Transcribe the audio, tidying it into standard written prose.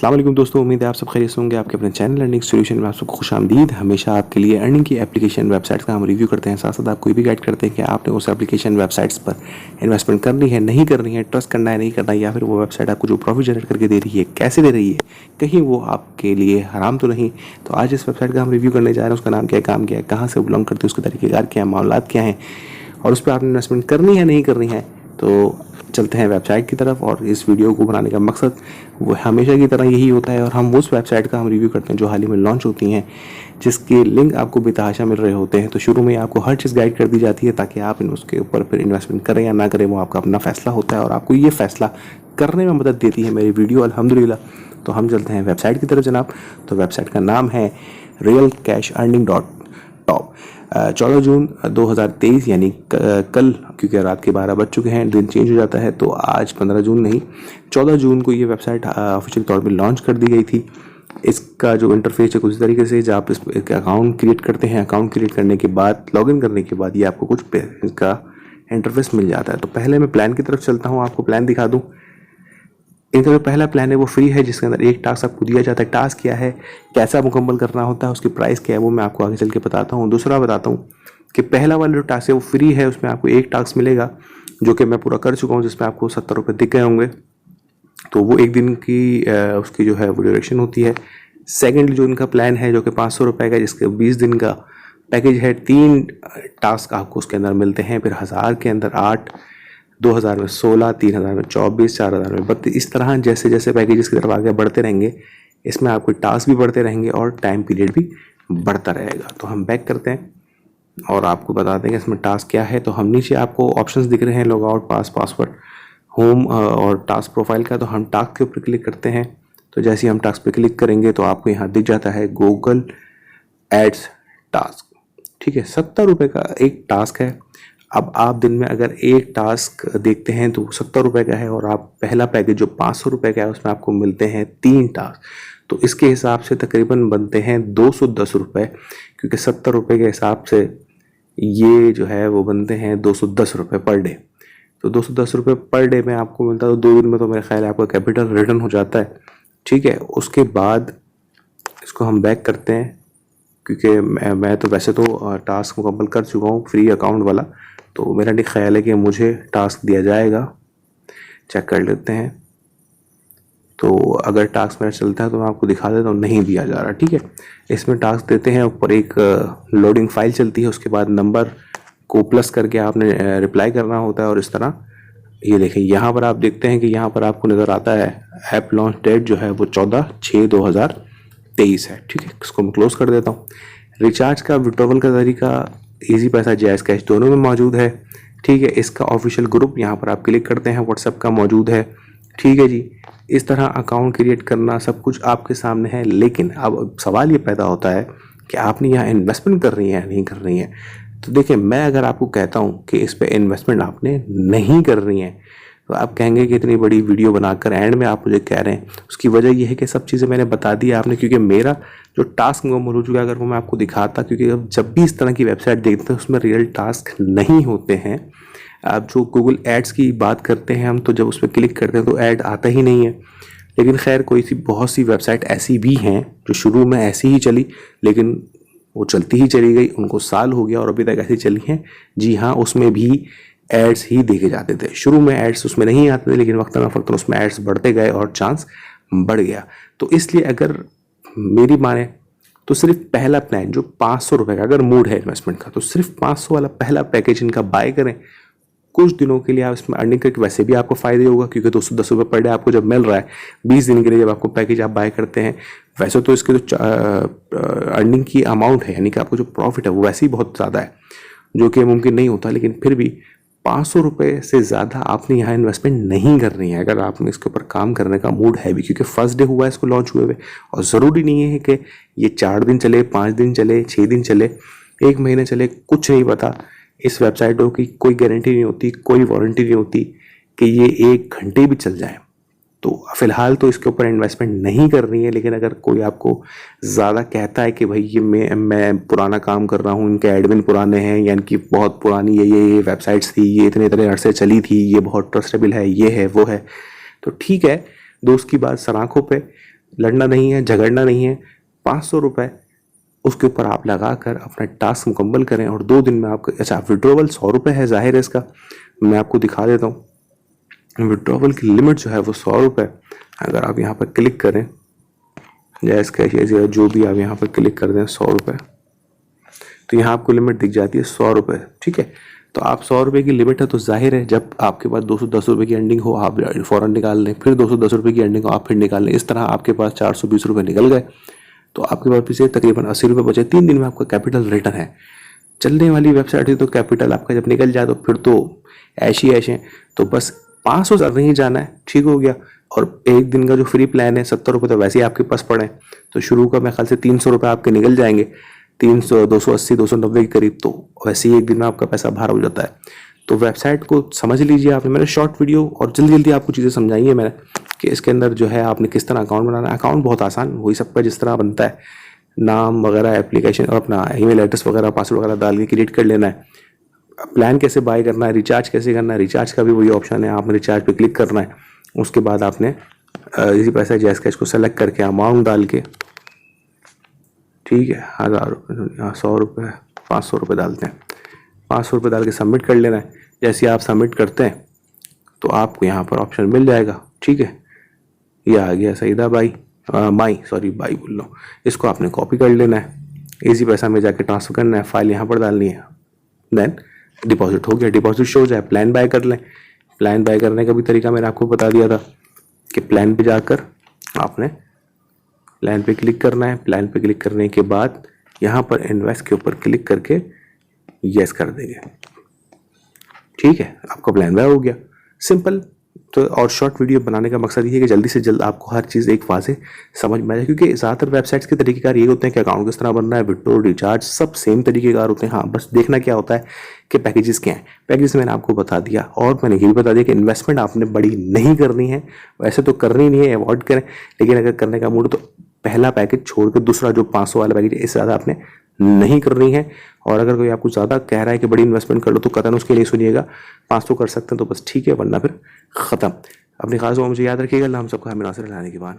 अस्सलाम वालेकुम दोस्तों, उम्मीद है आप सब खैरियत से होंगे। आपके अपने चैनल अर्निंग सॉल्यूशन में आप सबको खुशामदीद। हमेशा आपके लिए अर्निंग की एप्लीकेशन वेबसाइट्स का हम रिव्यू करते हैं, साथ साथ आपको ये भी गाइड करते हैं कि आपने उस एप्लीकेशन वेबसाइट्स पर इन्वेस्टमेंट करनी है, नहीं करनी है, ट्रस्ट करना है, नहीं करना है, या फिर वो वेबसाइट आपको जो प्रॉफिट जनरेट करके दे रही है कैसे दे रही है, कहीं वो आपके लिए हराम तो नहीं। तो आज इस वेबसाइट का हम रिव्यू करने जा रहे हैं। उसका नाम क्या है, काम क्या है, कहाँ से बिलोंग करते हैं, उसके तरीक़ेकार क्या है, मामलात क्या हैं और उस पर आपने इन्वेस्टमेंट करनी है नहीं करनी है। तो चलते हैं वेबसाइट की तरफ। और इस वीडियो को बनाने का मकसद वो हमेशा की तरह यही होता है, और हम उस वेबसाइट का हम रिव्यू करते हैं जो हाल ही में लॉन्च होती हैं, जिसके लिंक आपको बेतहाशा मिल रहे होते हैं। तो शुरू में आपको हर चीज़ गाइड कर दी जाती है ताकि आप उसके ऊपर फिर इन्वेस्टमेंट करें या ना करें, वो आपका अपना फैसला होता है और आपको ये फैसला करने में मदद देती है मेरी वीडियो, अल्हम्दुलिल्लाह। तो हम चलते हैं वेबसाइट की तरफ जनाब। तो वेबसाइट का नाम है realcashearning.top। 14 जून 2023 यानी कल, क्योंकि रात के 12 बज चुके हैं, दिन चेंज हो जाता है, तो आज 15 जून नहीं 14 जून को ये वेबसाइट ऑफिशियल तौर पे लॉन्च कर दी गई थी। इसका जो इंटरफेस है कुछ इस तरीके से, जब आप इस अकाउंट क्रिएट करते हैं, अकाउंट क्रिएट करने के बाद लॉगिन करने के बाद ये आपको कुछ इसका इंटरफेस मिल जाता है। तो पहले मैं प्लान की तरफ चलता हूँ, आपको प्लान दिखा दूँ। इनका जो पहला प्लान है वो फ्री है, जिसके अंदर एक टास्क आपको दिया जाता है। टास्क क्या है, कैसा मुकम्मल करना होता है, उसकी प्राइस क्या है, वो मैं आपको आगे चल के बताता हूँ। दूसरा बताता हूँ कि पहला वाला जो टास्क है वो फ्री है, उसमें आपको एक टास्क मिलेगा जो कि मैं पूरा कर चुका हूँ, जिसमें आपको 70 रुपये दिख गए होंगे। तो वो एक दिन की उसकी जो है वो ड्यूरेशन होती है। सेकेंड जो इनका प्लान है जो कि 500 रुपये का, जिसके 20 दिन का पैकेज है। 3 टास्क आपको उसके अंदर मिलते हैं, फिर 1000 के अंदर 8, 2000 में 16, 3000 में 24, 4000 में 32। इस तरह जैसे जैसे पैकेजेस की तरफ आगे बढ़ते रहेंगे, इसमें आपके टास्क भी बढ़ते रहेंगे और टाइम पीरियड भी बढ़ता रहेगा। तो हम बैक करते हैं और आपको बताते हैं कि इसमें टास्क क्या है। तो हम नीचे आपको ऑप्शंस दिख रहे हैं, लॉग आउट, पासवर्ड, होम और टास्क प्रोफाइल का। तो हम टास्क के ऊपर क्लिक करते हैं। तो जैसे ही हम टास्क पे क्लिक करेंगे तो आपको यहाँ दिख जाता है गूगल एड्स टास्क। ठीक है, 70 रुपये का एक टास्क है। अब आप दिन में अगर एक टास्क देखते हैं तो 70 रुपये का है, और आप पहला पैकेज जो 500 रुपये का है उसमें आपको मिलते हैं 3 टास्क। तो इसके हिसाब से तकरीबन बनते हैं 210 रुपये, क्योंकि 70 रुपये के हिसाब से ये जो है वो बनते हैं 210 रुपये पर डे। तो 210 रुपये पर डे में आपको मिलता है। तो 2 दिन में तो मेरे ख्याल है आपका कैपिटल रिटर्न हो जाता है। ठीक है, उसके बाद इसको हम बैक करते हैं, क्योंकि मैं तो वैसे तो टास्क मुकम्मल कर चुका हूँ फ्री अकाउंट वाला। तो मेरा नहीं ख्याल है कि मुझे टास्क दिया जाएगा, चेक कर लेते हैं। तो अगर टास्क मेरा चलता है तो मैं आपको दिखा देता हूँ, नहीं दिया जा रहा। ठीक है, इसमें टास्क देते हैं, ऊपर एक लोडिंग फाइल चलती है, उसके बाद नंबर को प्लस करके आपने रिप्लाई करना होता है। और इस तरह ये देखें, यहाँ पर आप देखते हैं कि यहाँ पर आपको नज़र आता है ऐप लॉन्च डेट जो है वो 14/6/2023 है। ठीक है, इसको मैं क्लोज कर देता हूँ। रिचार्ज का विड्रॉवल का तरीका इजी पैसा, जायज़ कैश दोनों में मौजूद है। ठीक है, इसका ऑफिशियल ग्रुप यहाँ पर आप क्लिक करते हैं, व्हाट्सएप का मौजूद है। ठीक है जी, इस तरह अकाउंट क्रिएट करना सब कुछ आपके सामने है। लेकिन अब सवाल ये पैदा होता है कि आपने यहाँ इन्वेस्टमेंट कर रही है या नहीं कर रही है। तो देखिए, मैं अगर आपको कहता हूँ कि इस पर इन्वेस्टमेंट आपने नहीं कर रही है, तो आप कहेंगे कि इतनी बड़ी वीडियो बनाकर एंड में आप मुझे कह रहे हैं। उसकी वजह यह है कि सब चीज़ें मैंने बता दी आपने, क्योंकि मेरा जो टास्क मुकम्मल हो चुका है अगर वो मैं आपको दिखाता, क्योंकि अब जब भी इस तरह की वेबसाइट देखते हैं उसमें रियल टास्क नहीं होते हैं। आप जो गूगल एड्स की बात करते हैं हम, तो जब उस पर क्लिक करते हैं तो ऐड आता ही नहीं है। लेकिन खैर, बहुत सी वेबसाइट ऐसी भी हैं जो शुरू में ऐसी ही चली, लेकिन वो चलती ही चली गई, उनको साल हो गया और अभी तक ऐसी चली हैं। जी हाँ, उसमें भी एड्स ही देखे जाते थे। शुरू में एड्स उसमें नहीं आते थे, लेकिन वक्तन फ़क्तन उसमें एड्स बढ़ते गए और चांस बढ़ गया। तो इसलिए अगर मेरी माने तो सिर्फ पहला प्लान जो 500 रुपये का, अगर मूड है इन्वेस्टमेंट का, तो सिर्फ 500 वाला पहला पैकेज इनका बाय करें। कुछ दिनों के लिए आप इसमें अर्निंग करके वैसे भी आपको फ़ायदा होगा, क्योंकि 210 रुपये पर डे आपको जब मिल रहा है 20 दिन के लिए, जब आपको पैकेज आप बाय करते हैं। वैसे तो इसके जो अर्निंग की अमाउंट है, यानी कि आपको जो प्रॉफिट है वो वैसे ही बहुत ज़्यादा है, जो कि मुमकिन नहीं होता। लेकिन फिर भी 500 रुपये से ज़्यादा आपने यहाँ इन्वेस्टमेंट नहीं करनी है, अगर आपने इसके ऊपर काम करने का मूड है भी, क्योंकि फर्स्ट डे हुआ है इसको लॉन्च हुए हुए। और ज़रूरी नहीं है कि ये 4 दिन चले, 5 दिन चले, 6 दिन चले, 1 महीने चले, कुछ नहीं पता। इस वेबसाइटों की कोई गारंटी नहीं होती, कोई वारंटी नहीं होती कि ये 1 घंटे भी चल जाए। तो फ़िलहाल तो इसके ऊपर इन्वेस्टमेंट नहीं कर रही है। लेकिन अगर कोई आपको ज़्यादा कहता है कि भाई ये मैं पुराना काम कर रहा हूँ, इनके एडमिन पुराने हैं, या इनकी बहुत पुरानी ये वेबसाइट्स थी, ये इतने इतने अरसे चली थी, ये बहुत ट्रस्टेबल है, ये है वो है, तो ठीक है, दोस्त की बात सर आँखों पे। लड़ना नहीं है, झगड़ना नहीं है। 500 रुपये उसके ऊपर आप लगा कर अपना टास्क मुकम्मल करें और 2 दिन में आपका, अच्छा विड्रॉवल 100 रुपये है, जाहिर है इसका मैं आपको दिखा देता हूँ। विड्रॉवल की लिमिट जो है वो 100 रुपये। अगर आप यहाँ पर क्लिक करें, जैस कैश या जो भी आप यहाँ पर क्लिक कर दें 100 रुपये, तो यहाँ आपको लिमिट दिख जाती है 100 रुपये। ठीक है, तो आप 100 रुपये की लिमिट है तो जाहिर है जब आपके पास 210 रुपये की एंडिंग हो आप फ़ौरन निकाल लें, फिर 210 रुपये की एंडिंग हो आप फिर निकाल लें। इस तरह आपके पास 420 रुपये निकल गए, तो आपके पास पीछे तकरीबन 80 रुपये बचे। 3 दिन में आपका कैपिटल रिटर्न है। चलने वाली वेबसाइट है तो कैपिटल आपका जब निकल जाए तो फिर तो ऐश ही ऐश है। तो बस 500 से नहीं जाना है, ठीक हो गया। और एक दिन का जो फ्री प्लान है 70 रुपये तो वैसे ही आपके पास पड़े, तो शुरू का मेरे ख्याल से 300 रुपये आपके निकल जाएंगे, 300 280 290 के करीब, तो वैसे ही एक दिन में आपका पैसा बाहर हो जाता है। तो वेबसाइट को समझ लीजिए आपने, मैंने शॉर्ट वीडियो और जल्दी जल्दी आपको चीज़ें समझाई है मैंने कि इसके अंदर जो है आपने किस तरह अकाउंट बनाना है। अकाउंट बहुत आसान, वही सबका जिस तरह बनता है, नाम वगैरह, एप्लीकेशन और अपना ईमेल एड्रेस वगैरह, पासवर्ड वगैरह डाल के क्रिएट कर लेना है। प्लान कैसे बाय करना है, रिचार्ज कैसे करना है, रिचार्ज का भी वही ऑप्शन है, आपने रिचार्ज पे क्लिक करना है। उसके बाद आपने इसी पैसा जैस कैश को सेलेक्ट करके अमाउंट डाल के, ठीक है, 1000 रुपये, 100 रुपये, 500 रुपये डालते हैं, 500 रुपये डाल के सबमिट कर लेना है। जैसे आप सबमिट करते हैं तो आपको यहाँ पर ऑप्शन मिल जाएगा, ठीक है, ये आ गया सईदा बाई बाई बोल लो। इसको आपने कॉपी कर लेना है, इजी पैसा में जाके ट्रांसफ़र करना है, फाइल यहाँ पर डालनी है, देन डिपॉजिट हो गया। डिपॉजिट शो हो जाए, प्लान बाय कर लें। प्लान बाय करने का भी तरीका मैंने आपको बता दिया था कि प्लान पे जाकर आपने प्लान पे क्लिक करना है। प्लान पे क्लिक करने के बाद यहाँ पर इन्वेस्ट के ऊपर क्लिक करके यस कर देंगे, ठीक है, आपका प्लान बाय हो गया। सिंपल। तो और शॉर्ट वीडियो बनाने का मकसद ये है कि जल्दी से जल्द आपको हर चीज़ एक वाज़े समझ में आ जाए, क्योंकि ज़्यादातर वेबसाइट्स के तरीकेकार ये होते हैं कि अकाउंट किस तरह बनना है, विड्रॉ, रिचार्ज, सब सेम तरीकेकार होते हैं। हाँ, बस देखना क्या होता है कि पैकेजेस क्या हैं। पैकेजेस मैंने आपको बता दिया, और मैंने ये भी बता दिया कि इन्वेस्टमेंट आपने बड़ी नहीं करनी है, वैसे तो करनी नहीं है, अवॉइड करें, लेकिन अगर करने का मूड तो पहला पैकेज छोड़ के दूसरा जो 500 वाला पैकेज है इससे ज़्यादा आपने नहीं करनी है। और अगर कोई आपको ज़्यादा कह रहा है कि बड़ी इन्वेस्टमेंट कर लो तो कतई उसके नहीं सुनिएगा। 500 कर सकते हैं तो बस ठीक है, वरना फिर ख़त्म। अपनी खास दुआ मुझे याद रखिएगा। अल्लाह हम सबको हमें नासिर लाने के बाद।